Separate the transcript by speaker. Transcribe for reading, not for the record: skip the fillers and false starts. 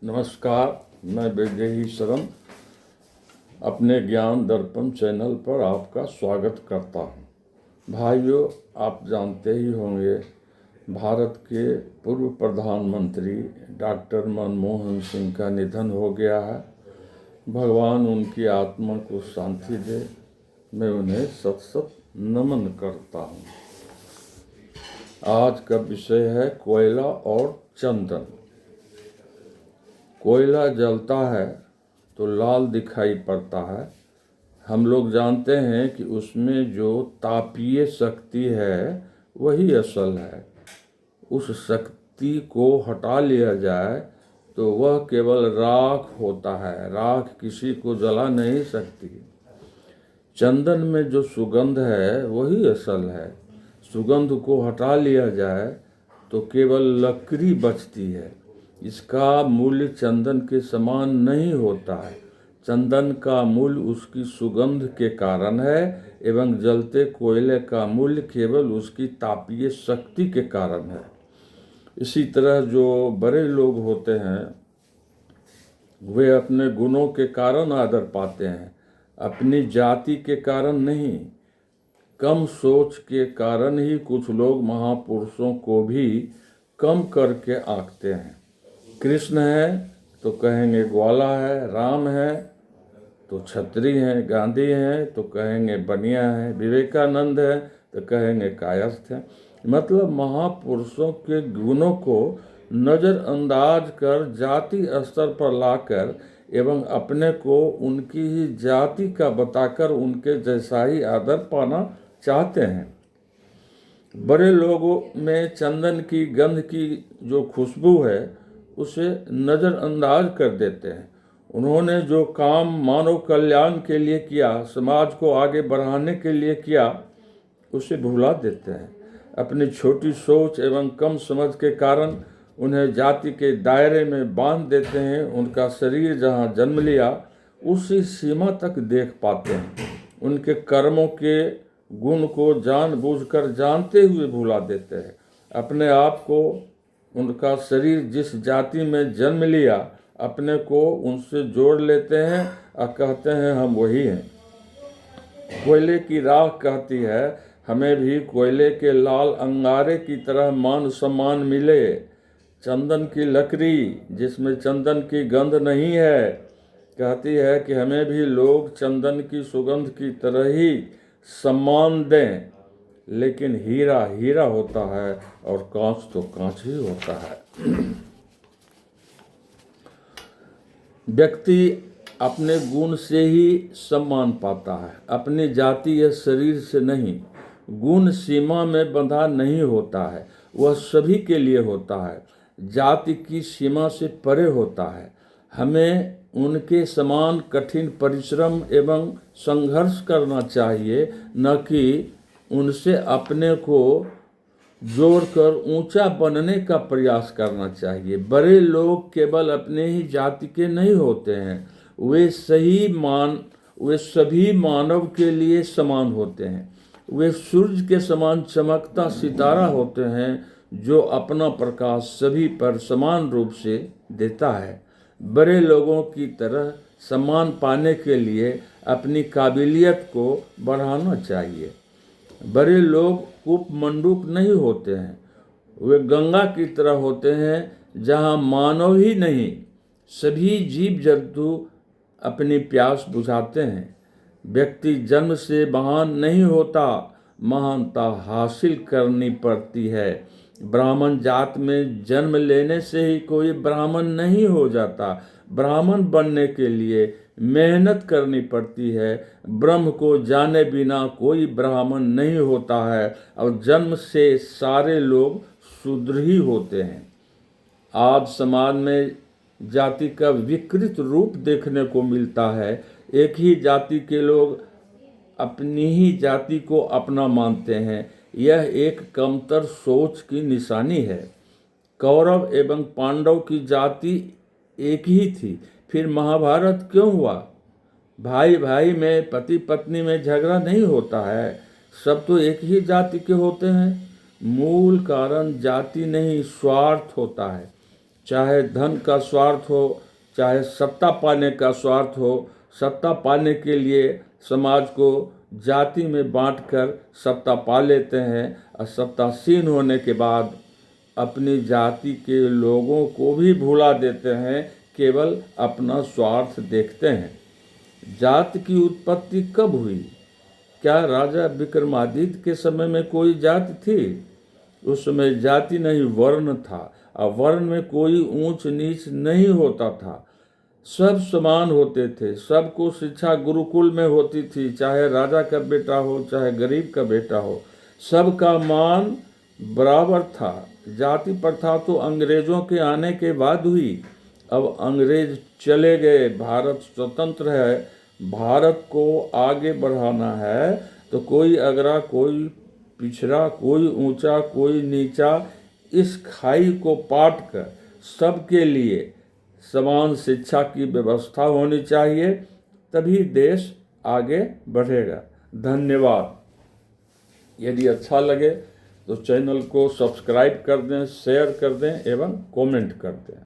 Speaker 1: नमस्कार, मैं वैदेही शरण अपने ज्ञान दर्पण चैनल पर आपका स्वागत करता हूं। भाइयों, आप जानते ही होंगे भारत के पूर्व प्रधानमंत्री डॉक्टर मनमोहन सिंह का निधन हो गया है। भगवान उनकी आत्मा को शांति दे। मैं उन्हें सत सत नमन करता हूं। आज का विषय है कोयला और चंदन। कोयला जलता है तो लाल दिखाई पड़ता है। हम लोग जानते हैं कि उसमें जो तापीय शक्ति है वही असल है। उस शक्ति को हटा लिया जाए तो वह केवल राख होता है। राख किसी को जला नहीं सकती। चंदन में जो सुगंध है वही असल है। सुगंध को हटा लिया जाए तो केवल लकड़ी बचती है। इसका मूल्य चंदन के समान नहीं होता है। चंदन का मूल्य उसकी सुगंध के कारण है एवं जलते कोयले का मूल्य केवल उसकी तापीय शक्ति के कारण है। इसी तरह जो बड़े लोग होते हैं वे अपने गुणों के कारण आदर पाते हैं, अपनी जाति के कारण नहीं। कम सोच के कारण ही कुछ लोग महापुरुषों को भी कम करके आंकते हैं। कृष्ण है तो कहेंगे ग्वाला है, राम है तो छत्री हैं, गांधी हैं तो कहेंगे बनिया है, विवेकानंद है तो कहेंगे कायस्थ है। मतलब महापुरुषों के गुणों को नज़रअंदाज कर जाति स्तर पर लाकर एवं अपने को उनकी ही जाति का बताकर उनके जैसा ही आदर पाना चाहते हैं। बड़े लोगों में चंदन की गंध की जो खुशबू है उसे नज़रअंदाज कर देते हैं। उन्होंने जो काम मानव कल्याण के लिए किया, समाज को आगे बढ़ाने के लिए किया, उसे भुला देते हैं। अपनी छोटी सोच एवं कम समझ के कारण उन्हें जाति के दायरे में बांध देते हैं। उनका शरीर जहाँ जन्म लिया उसी सीमा तक देख पाते हैं। उनके कर्मों के गुण को जानबूझकर जानते हुए भुला देते हैं। अपने आप को, उनका शरीर जिस जाति में जन्म लिया, अपने को उनसे जोड़ लेते हैं और कहते हैं हम वही हैं। कोयले की राख कहती है हमें भी कोयले के लाल अंगारे की तरह मान सम्मान मिले। चंदन की लकड़ी जिसमें चंदन की गंध नहीं है कहती है कि हमें भी लोग चंदन की सुगंध की तरह ही सम्मान दें। लेकिन हीरा हीरा होता है और कांच तो कांच ही होता है। व्यक्ति अपने गुण से ही सम्मान पाता है, अपनी जाति या शरीर से नहीं। गुण सीमा में बंधा नहीं होता है, वह सभी के लिए होता है, जाति की सीमा से परे होता है। हमें उनके समान कठिन परिश्रम एवं संघर्ष करना चाहिए, न कि उनसे अपने को जोड़कर ऊंचा बनने का प्रयास करना चाहिए। बड़े लोग केवल अपने ही जाति के नहीं होते हैं, वे सभी मानव के लिए समान होते हैं। वे सूरज के समान चमकता सितारा होते हैं जो अपना प्रकाश सभी पर समान रूप से देता है। बड़े लोगों की तरह सम्मान पाने के लिए अपनी काबिलियत को बढ़ाना चाहिए। बड़े लोग कूप मंडूक नहीं होते हैं, वे गंगा की तरह होते हैं जहाँ मानव ही नहीं सभी जीव जंतु अपनी प्यास बुझाते हैं। व्यक्ति जन्म से महान नहीं होता, महानता हासिल करनी पड़ती है। ब्राह्मण जात में जन्म लेने से ही कोई ब्राह्मण नहीं हो जाता। ब्राह्मण बनने के लिए मेहनत करनी पड़ती है। ब्रह्म को जाने बिना कोई ब्राह्मण नहीं होता है और जन्म से सारे लोग शूद्र ही होते हैं। आज समाज में जाति का विकृत रूप देखने को मिलता है। एक ही जाति के लोग अपनी ही जाति को अपना मानते हैं। यह एक कमतर सोच की निशानी है। कौरव एवं पांडव की जाति एक ही थी, फिर महाभारत क्यों हुआ? भाई भाई में, पति पत्नी में झगड़ा नहीं होता है, सब तो एक ही जाति के होते हैं। मूल कारण जाति नहीं स्वार्थ होता है। चाहे धन का स्वार्थ हो, चाहे सत्ता पाने का स्वार्थ हो। सत्ता पाने के लिए समाज को जाति में बांटकर सत्ता पा लेते हैं और सत्तासीन होने के बाद अपनी जाति के लोगों को भी भुला देते हैं, केवल अपना स्वार्थ देखते हैं। जाति की उत्पत्ति कब हुई? क्या राजा विक्रमादित्य के समय में कोई जाति थी? उस समय जाति नहीं, वर्ण था, और वर्ण में कोई ऊंच नीच नहीं होता था। सब समान होते थे, सबको शिक्षा गुरुकुल में होती थी, चाहे राजा का बेटा हो चाहे गरीब का बेटा हो, सबका मान बराबर था। जाति प्रथा तो अंग्रेजों के आने के बाद हुई। अब अंग्रेज चले गए, भारत स्वतंत्र है। भारत को आगे बढ़ाना है तो कोई अगरा, कोई पिछड़ा, कोई ऊंचा, कोई नीचा, इस खाई को पाट कर सबके लिए समान शिक्षा की व्यवस्था होनी चाहिए, तभी देश आगे बढ़ेगा। धन्यवाद। यदि अच्छा लगे तो चैनल को सब्सक्राइब कर दें, शेयर कर दें एवं कमेंट कर दें।